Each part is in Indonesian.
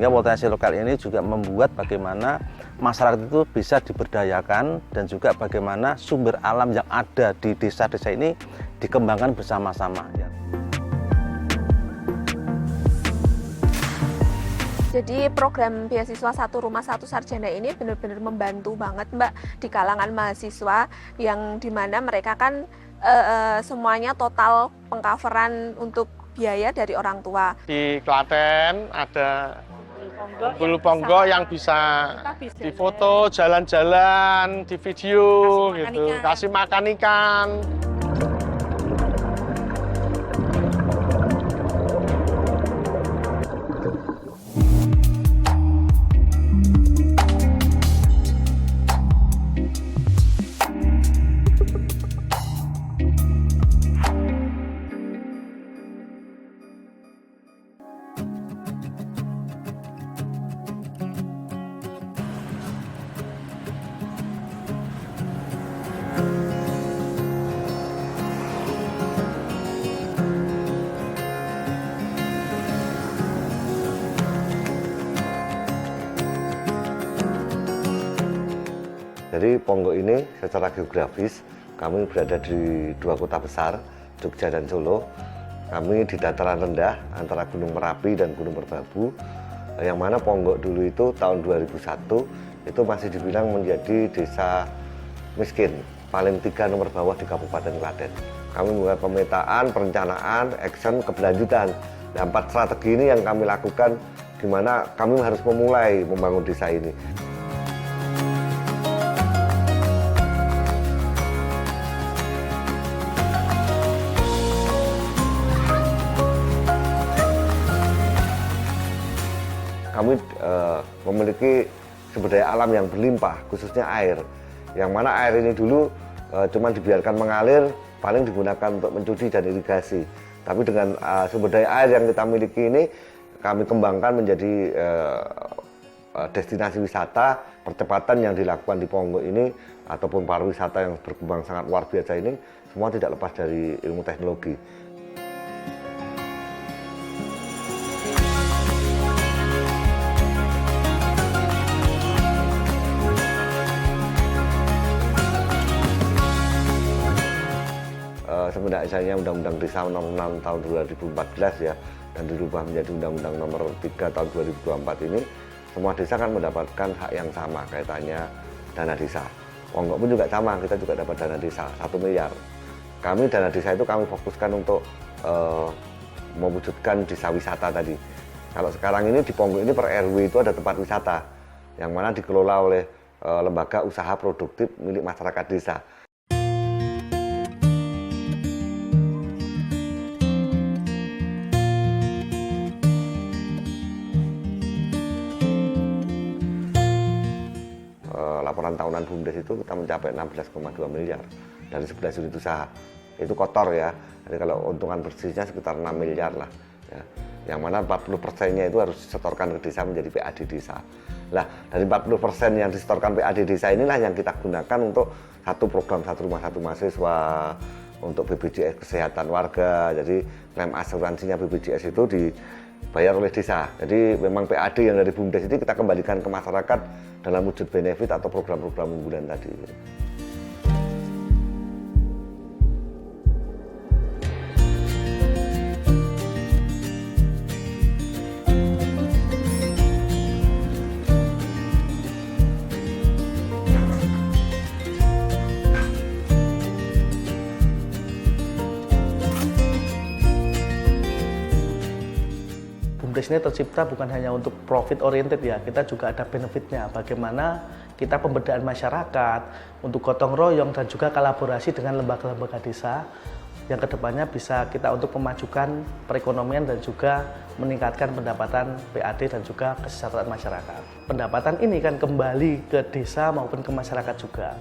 Sehingga potensi lokal ini juga membuat bagaimana masyarakat itu bisa diberdayakan dan juga bagaimana sumber alam yang ada di desa-desa ini dikembangkan bersama-sama. Jadi program beasiswa Satu Rumah Satu Sarjana ini benar-benar membantu banget Mbak di kalangan mahasiswa yang dimana mereka kan semuanya total pengcoveran untuk biaya dari orang tua. Di Klaten ada bulu ponggok yang bisa difoto, jalan-jalan, di video, gitu, kasih makan ikan. Jadi Ponggok ini secara geografis kami berada di dua kota besar, Jogja dan Solo. Kami di dataran rendah antara Gunung Merapi dan Gunung Merbabu, yang mana Ponggok dulu itu tahun 2001 itu masih dibilang menjadi desa miskin, paling 3 nomor bawah di Kabupaten Klaten. Kami membuat pemetaan, perencanaan, action, keberlanjutan. Dan 4 strategi ini yang kami lakukan, gimana kami harus memulai membangun desa ini. Kami memiliki sumber daya alam yang berlimpah, khususnya air. Yang mana air ini dulu cuma dibiarkan mengalir, paling digunakan untuk mencuci dan irigasi. Tapi dengan sumber daya air yang kita miliki ini, kami kembangkan menjadi destinasi wisata. Percepatan yang dilakukan di Ponggok ini, ataupun pariwisata yang berkembang sangat luar biasa ini, semua tidak lepas dari ilmu teknologi. Semenjak misalnya Undang-Undang Desa Nomor 6 tahun 2014 ya, dan dirubah menjadi Undang-Undang Nomor 3 tahun 2024 ini, semua desa kan mendapatkan hak yang sama kaitannya dana desa. Ponggok pun juga sama, kita juga dapat dana desa 1 miliar. Kami dana desa itu kami fokuskan untuk mewujudkan desa wisata tadi. Kalau sekarang ini di Ponggok ini per RW itu ada tempat wisata yang mana dikelola oleh lembaga usaha produktif milik masyarakat desa. Laporan tahunan BUMDes itu kita mencapai 16,2 miliar dari 11 unit usaha. Itu kotor ya, jadi kalau untungan bersihnya sekitar 6 miliar lah ya. Yang mana 40%-nya itu harus disetorkan ke desa menjadi PAD desa. Nah, dari 40% yang disetorkan PAD desa inilah yang kita gunakan untuk satu program Satu Rumah Satu Mahasiswa, untuk BPJS Kesehatan Warga. Jadi klaim asuransinya BPJS itu dibayar oleh desa. Jadi memang PAD yang dari BUMDes itu kita kembalikan ke masyarakat dalam wujud benefit atau program-program unggulan tadi. BUMDes ini tercipta bukan hanya untuk profit oriented ya, kita juga ada benefitnya. Bagaimana kita pemberdayaan masyarakat untuk gotong royong dan juga kolaborasi dengan lembaga-lembaga desa yang kedepannya bisa kita untuk memajukan perekonomian dan juga meningkatkan pendapatan PAD dan juga kesejahteraan masyarakat. Pendapatan ini kan kembali ke desa maupun ke masyarakat juga.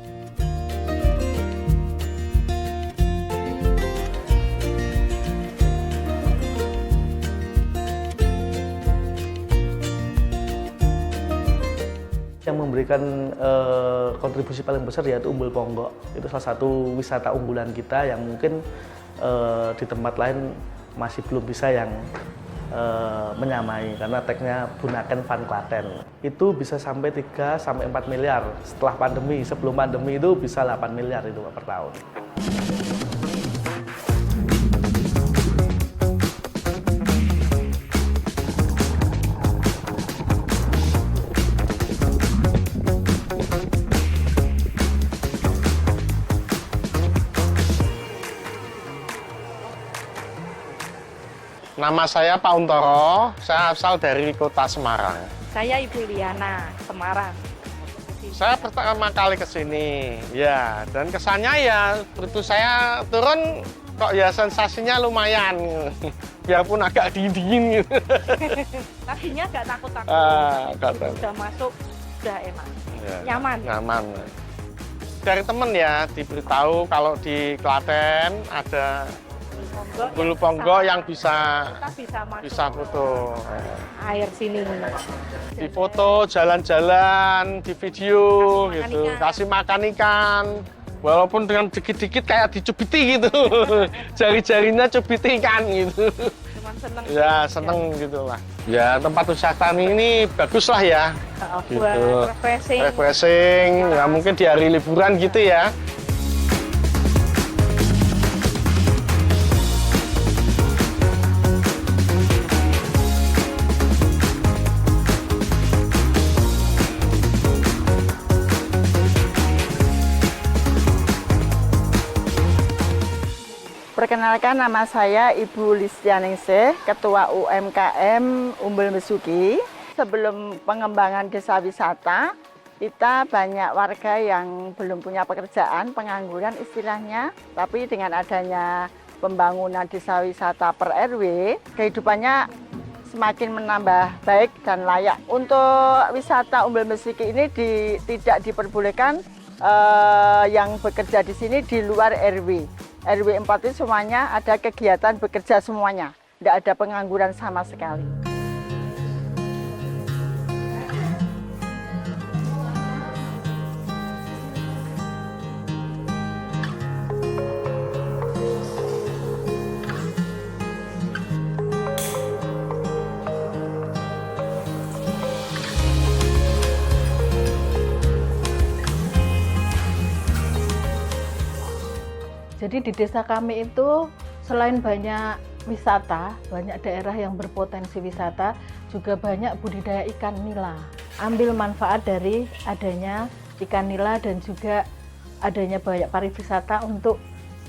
Yang memberikan kontribusi paling besar yaitu Umbul Ponggok. Itu salah satu wisata unggulan kita yang mungkin di tempat lain masih belum bisa yang menyamai karena tagnya Bunaken Van Klaten. Itu bisa sampai 3 sampai 4 miliar setelah pandemi. Sebelum pandemi itu bisa 8 miliar itu per tahun. Nama saya Pak Untoro, saya asal dari kota Semarang. Saya Ibu Liana, Semarang. Saya pertama kali ke sini, ya, dan kesannya ya, begitu saya turun, kok ya sensasinya lumayan, biarpun agak dingin gitu. Tadinya nggak takut-takut, udah masuk, udah enak, Ya, nyaman. Nyaman. Dari temen ya, diberitahu kalau di Klaten ada bulu ponggo yang bisa Kita bisa bisa foto. air sini. Di foto, jalan-jalan, di video Kasih makan gitu, ikan. kasih makan ikan. Walaupun dengan dikit-dikit kayak dicubiti gitu, jari-jarinya cubiti ikan gitu. Cuman seneng. Ya seneng gitu lah. Ya tempat wisata ini bagus lah ya. Buat Gitu. refreshing. Refreshing, ya mungkin di hari liburan gitu ya. Perkenalkan, nama saya Ibu Listianingsih, Ketua UMKM Umbul Mesuki. Sebelum pengembangan desa wisata, kita banyak warga yang belum punya pekerjaan, pengangguran istilahnya. Tapi dengan adanya pembangunan desa wisata per RW, kehidupannya semakin menambah baik dan layak. Untuk wisata Umbul Mesuki ini tidak diperbolehkan yang bekerja di sini di luar RW. RW 4 itu semuanya ada kegiatan bekerja semuanya, tidak ada pengangguran sama sekali. Jadi di desa kami itu selain banyak wisata, banyak daerah yang berpotensi wisata, juga banyak budidaya ikan nila. Ambil manfaat dari adanya ikan nila dan juga adanya banyak pariwisata untuk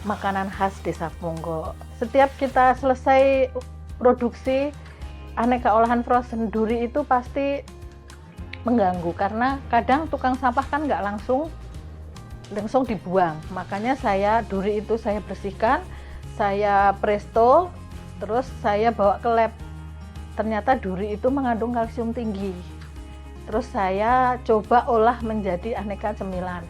makanan khas Desa Ponggo. Setiap kita selesai produksi aneka olahan frozen duri itu pasti mengganggu karena kadang tukang sampah kan nggak langsung dibuang. Makanya duri itu saya bersihkan, saya presto, terus saya bawa ke lab. Ternyata duri itu mengandung kalsium tinggi. Terus saya coba olah menjadi aneka cemilan.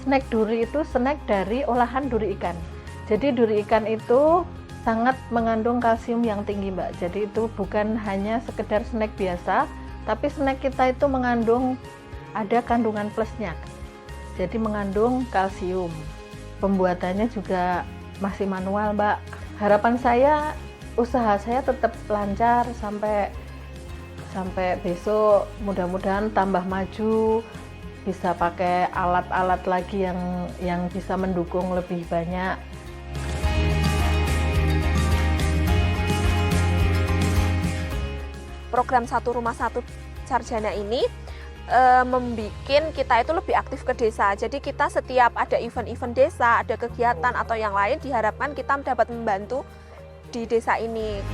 Snack duri itu snack dari olahan duri ikan. Jadi duri ikan itu sangat mengandung kalsium yang tinggi, Mbak. Jadi itu bukan hanya sekedar snack biasa, tapi snack kita itu mengandung ada kandungan plusnya. Jadi mengandung kalsium. Pembuatannya juga masih manual, Mbak. Harapan saya usaha saya tetap lancar sampai besok, mudah-mudahan tambah maju, bisa pakai alat-alat lagi yang bisa mendukung lebih banyak. Program Satu Rumah Satu Sarjana ini membuat kita itu lebih aktif ke desa. Jadi kita setiap ada event-event desa, ada kegiatan atau yang lain, diharapkan kita dapat membantu di desa ini.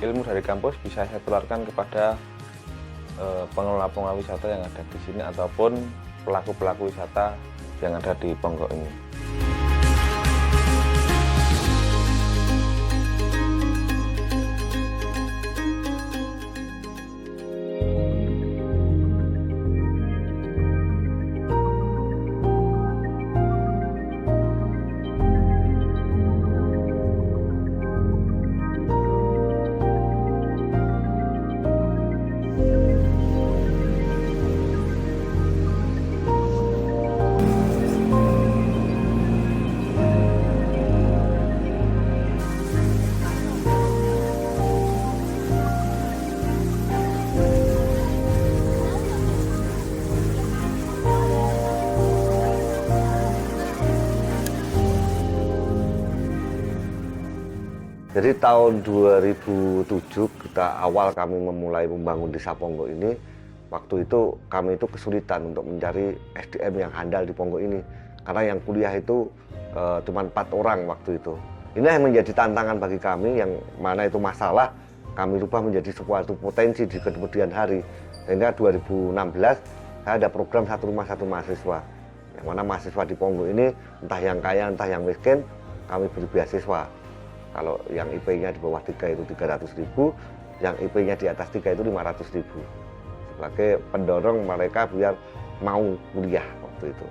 Ilmu dari kampus bisa saya tularkan kepada pengelola-pengelola wisata yang ada di sini ataupun pelaku-pelaku wisata yang ada di Ponggo ini. Jadi tahun 2007 awal kami memulai membangun Desa Ponggok ini, waktu itu kami itu kesulitan untuk mencari SDM yang handal di Ponggok ini. Karena yang kuliah itu cuma 4 orang waktu itu. Ini yang menjadi tantangan bagi kami, yang mana itu masalah kami rubah menjadi suatu potensi di kemudian hari. Sehingga 2016 saya ada program Satu Rumah Satu Mahasiswa, yang mana mahasiswa di Ponggok ini entah yang kaya entah yang miskin kami beri beasiswa. Kalau yang IP-nya di bawah 3 itu 300.000, yang IP-nya di atas 3 itu 500.000. Sebagai pendorong mereka biar mau kuliah waktu itu.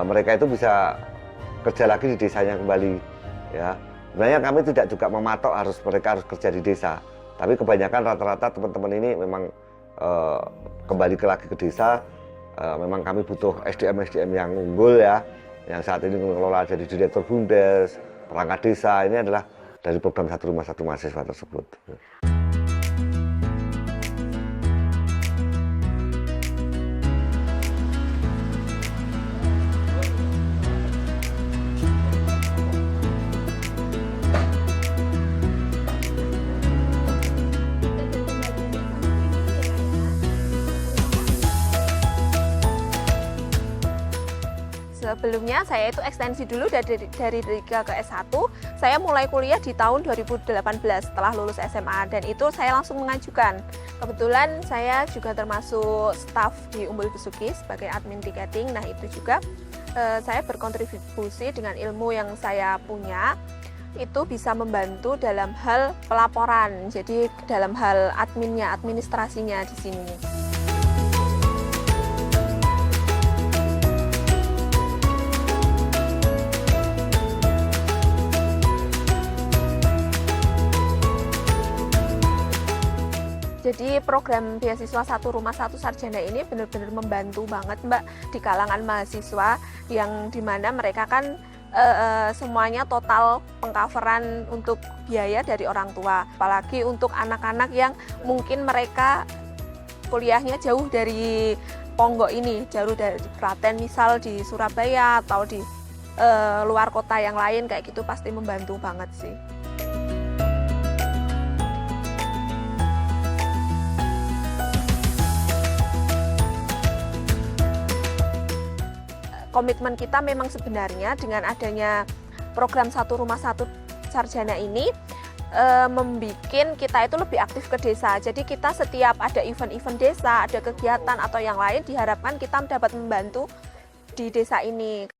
Mereka itu bisa kerja lagi di desanya kembali, ya. Sebenarnya kami tidak juga mematok mereka harus kerja di desa, tapi kebanyakan rata-rata teman-teman ini memang kembali lagi ke desa. Memang kami butuh SDM yang unggul, ya, yang saat ini mengelola jadi direktur BUMDes, perangkat desa. Ini adalah dari program Satu Rumah Satu Mahasiswa tersebut. Sebelumnya saya itu ekstensi dulu dari 3 ke S1. Saya mulai kuliah di tahun 2018 setelah lulus SMA, dan itu saya langsung mengajukan. Kebetulan saya juga termasuk staf di Umbul Besuki sebagai admin tiketing. Nah, itu juga saya berkontribusi dengan ilmu yang saya punya. Itu bisa membantu dalam hal pelaporan. Jadi dalam hal administrasinya di sini. Jadi program beasiswa Satu Rumah Satu Sarjana ini benar-benar membantu banget Mbak di kalangan mahasiswa, yang dimana mereka kan semuanya total pengcoveran untuk biaya dari orang tua. Apalagi untuk anak-anak yang mungkin mereka kuliahnya jauh dari Ponggok ini, jauh dari Klaten misal di Surabaya atau di luar kota yang lain kayak gitu, pasti membantu banget sih. Komitmen kita memang sebenarnya dengan adanya program Satu Rumah Satu Sarjana ini membuat kita itu lebih aktif ke desa. Jadi kita setiap ada event-event desa, ada kegiatan atau yang lain, diharapkan kita dapat membantu di desa ini.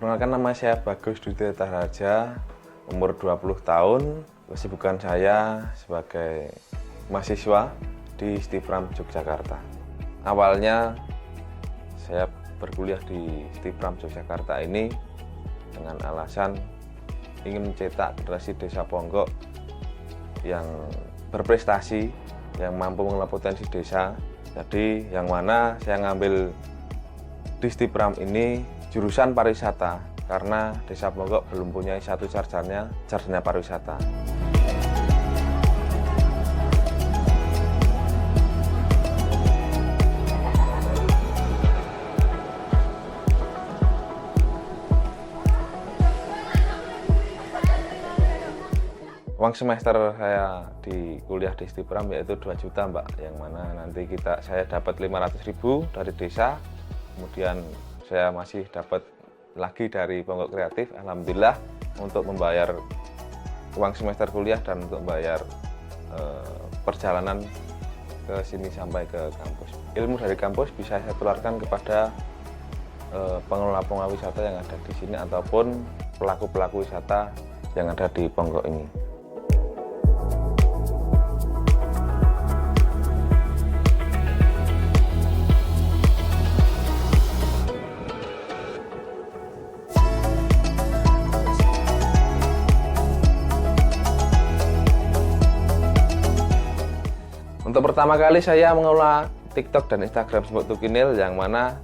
Perkenalkan, nama saya Bagus Dwi Tirta Raja, umur 20 tahun. Kesibukan saya sebagai mahasiswa di Stifram Yogyakarta. Awalnya saya berkuliah di Stifram Yogyakarta ini dengan alasan ingin mencetak generasi desa Ponggok yang berprestasi, yang mampu mengelola potensi desa. Jadi yang mana saya ngambil di Stifram ini jurusan pariwisata, karena Desa Ponggok belum punya satu sarjana pariwisata. Uang semester saya di kuliah di Stifram yaitu 2 juta Mbak, yang mana nanti saya dapat 500.000 dari desa, kemudian saya masih dapat lagi dari Ponggok Kreatif, alhamdulillah, untuk membayar uang semester kuliah dan untuk membayar perjalanan ke sini sampai ke kampus. Ilmu dari kampus bisa saya tularkan kepada pengelola wisata yang ada di sini ataupun pelaku-pelaku wisata yang ada di Ponggok ini. Untuk pertama kali saya mengelola TikTok dan Instagram Simbok Tukinil, yang mana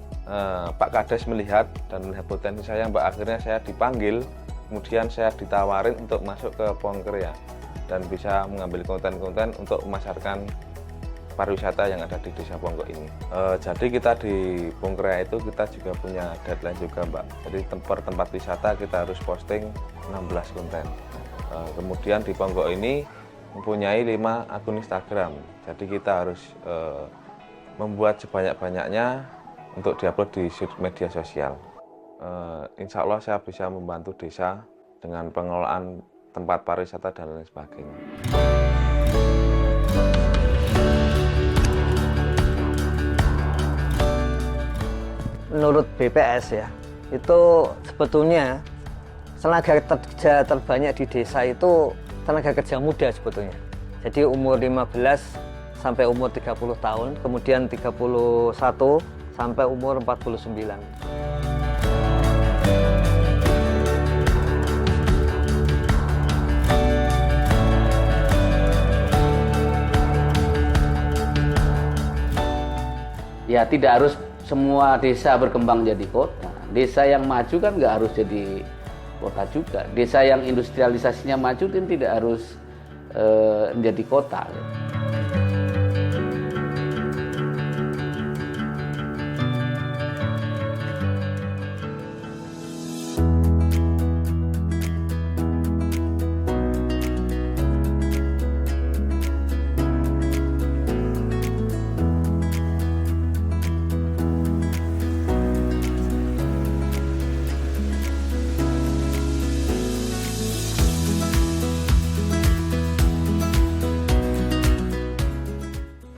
Pak Kades melihat dan melihat potensi saya, Mbak. Akhirnya saya dipanggil, kemudian saya ditawarin untuk masuk ke Pongker ya, dan bisa mengambil konten-konten untuk memasarkan pariwisata yang ada di Desa Ponggok ini. Jadi kita di Pongkrea itu kita juga punya deadline juga, Mbak. Jadi per tempat wisata kita harus posting 16 konten. Kemudian di Ponggok ini mempunyai 5 akun Instagram. Jadi kita harus membuat sebanyak-banyaknya untuk diupload di media sosial. Insya Allah saya bisa membantu desa dengan pengelolaan tempat pariwisata dan lain sebagainya. Menurut BPS ya, itu sebetulnya tenaga kerja terbanyak di desa itu tenaga kerja muda sebetulnya. Jadi umur 15 sampai umur 30 tahun, kemudian 31 sampai umur 49. Ya, tidak harus semua desa berkembang jadi kota. Desa yang maju kan nggak harus jadi kota juga. Desa yang industrialisasinya maju kan tidak harus menjadi kota.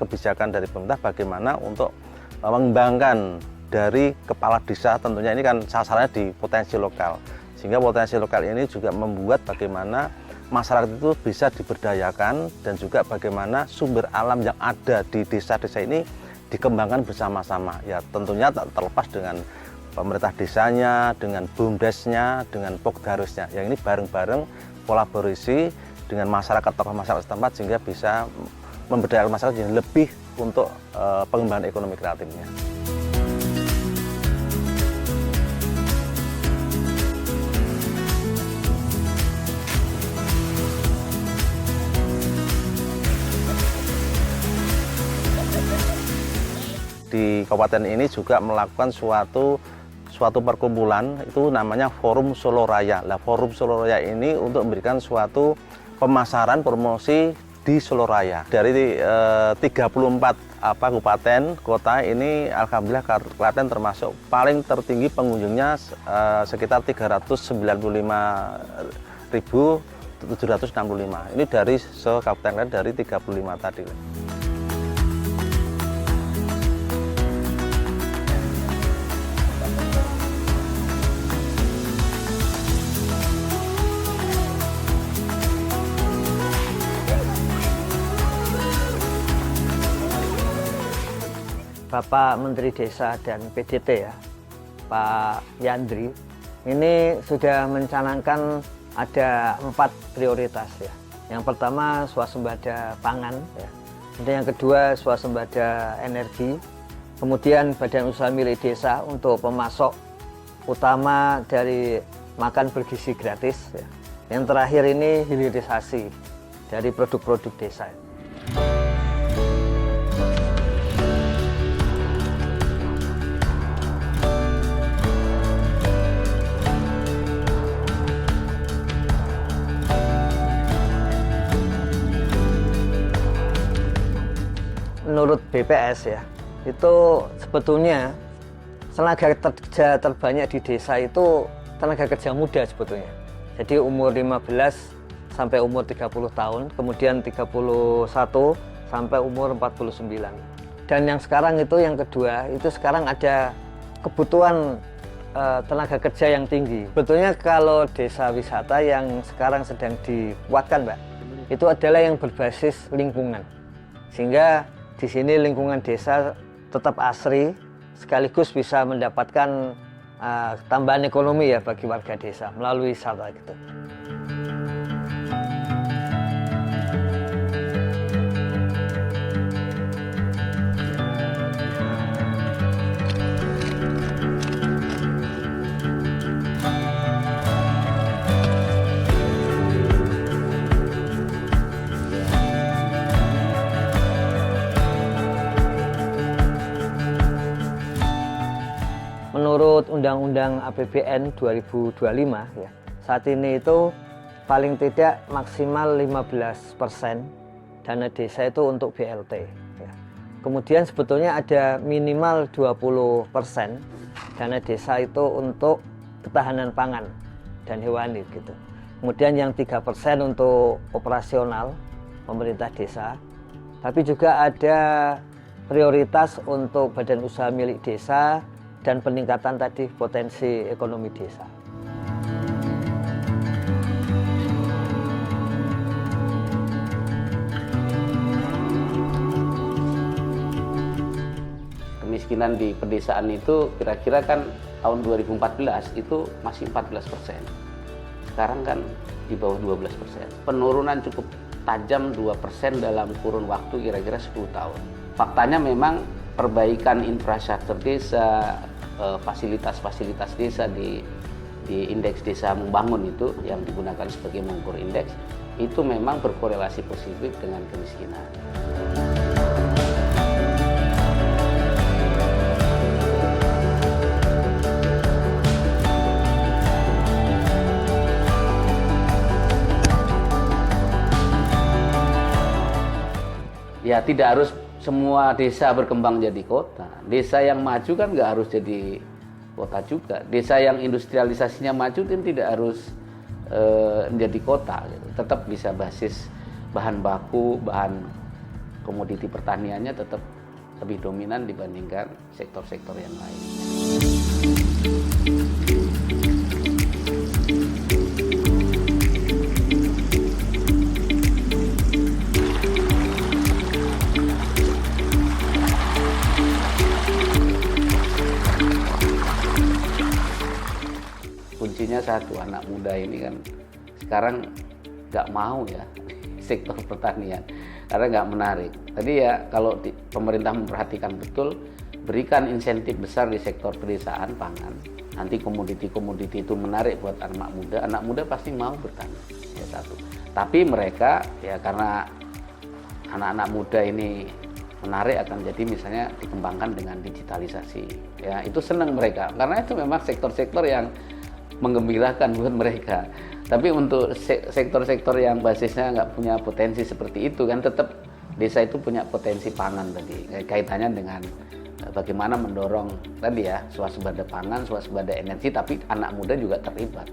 Kebijakan dari pemerintah bagaimana untuk mengembangkan dari kepala desa, tentunya ini kan sasarannya di potensi lokal, sehingga potensi lokal ini juga membuat bagaimana masyarakat itu bisa diberdayakan dan juga bagaimana sumber alam yang ada di desa-desa ini dikembangkan bersama-sama. Ya tentunya tak terlepas dengan pemerintah desanya, dengan BUMDesnya, dengan Pokdarusnya, yang ini bareng-bareng kolaborasi dengan masyarakat, tokoh masyarakat setempat, sehingga bisa memberdayakan masyarakat yang lebih untuk pengembangan ekonomi kreatifnya. Di kabupaten ini juga melakukan suatu perkumpulan, itu namanya Forum Solo Raya. Nah, Forum Solo Raya ini untuk memberikan suatu pemasaran promosi di Solo Raya. Dari 34 kabupaten kota ini, alhamdulillah Klaten termasuk paling tertinggi pengunjungnya, sekitar 395.765. Ini dari se-kabupaten Klaten dari 35 tadi. Bapak Menteri Desa dan PDT ya, Pak Yandri, ini sudah mencanangkan ada 4 prioritas ya. Yang pertama swasembada pangan ya. Kemudian yang kedua swasembada energi. Kemudian badan usaha milik desa untuk pemasok utama dari makan bergizi gratis ya. Yang terakhir ini hilirisasi dari produk-produk desa. Menurut BPS ya, itu sebetulnya tenaga kerja terbanyak di desa itu tenaga kerja muda sebetulnya. Jadi umur 15 sampai umur 30 tahun, kemudian 31 sampai umur 49. Dan yang sekarang itu yang kedua, itu sekarang ada kebutuhan tenaga kerja yang tinggi. Sebetulnya kalau desa wisata yang sekarang sedang dikuatkan, Mbak, itu adalah yang berbasis lingkungan. Sehingga di sini lingkungan desa tetap asri, sekaligus bisa mendapatkan tambahan ekonomi ya bagi warga desa melalui wisata gitu. menurut Undang-Undang APBN 2025 ya, saat ini itu paling tidak maksimal 15% dana desa itu untuk BLT ya. Kemudian sebetulnya ada minimal 20% dana desa itu untuk ketahanan pangan dan hewani gitu. Kemudian yang 3% untuk operasional pemerintah desa. Tapi juga ada prioritas untuk badan usaha milik desa dan peningkatan tadi potensi ekonomi desa. Kemiskinan di pedesaan itu kira-kira kan tahun 2014 itu masih 14%. Sekarang kan di bawah 12%. Penurunan cukup tajam 2% dalam kurun waktu kira-kira 10 tahun. Faktanya memang perbaikan infrastruktur desa, fasilitas-fasilitas desa di indeks desa membangun itu yang digunakan sebagai mengukur indeks itu memang berkorelasi positif dengan kemiskinan. Ya tidak harus semua desa berkembang jadi kota. Desa yang maju kan nggak harus jadi kota juga. Desa yang industrialisasinya maju kan tidak harus menjadi kota. Gitu. Tetap bisa basis bahan baku, bahan komoditi pertaniannya tetap lebih dominan dibandingkan sektor-sektor yang lain. Kuncinya satu, anak muda ini kan sekarang nggak mau ya sektor pertanian karena nggak menarik. Tadi ya kalau pemerintah memperhatikan betul, berikan insentif besar di sektor pedesaan pangan, nanti komoditi-komoditi itu menarik buat anak muda pasti mau bertani. Ya satu. Tapi mereka ya karena anak-anak muda ini menarik akan jadi misalnya dikembangkan dengan digitalisasi. Ya itu senang mereka karena itu memang sektor-sektor yang menggembirakan buat mereka. Tapi untuk sektor-sektor yang basisnya nggak punya potensi seperti itu kan tetap desa itu punya potensi pangan tadi. Kaitannya dengan bagaimana mendorong tadi ya swasembada pangan, swasembada energi, tapi anak muda juga terlibat.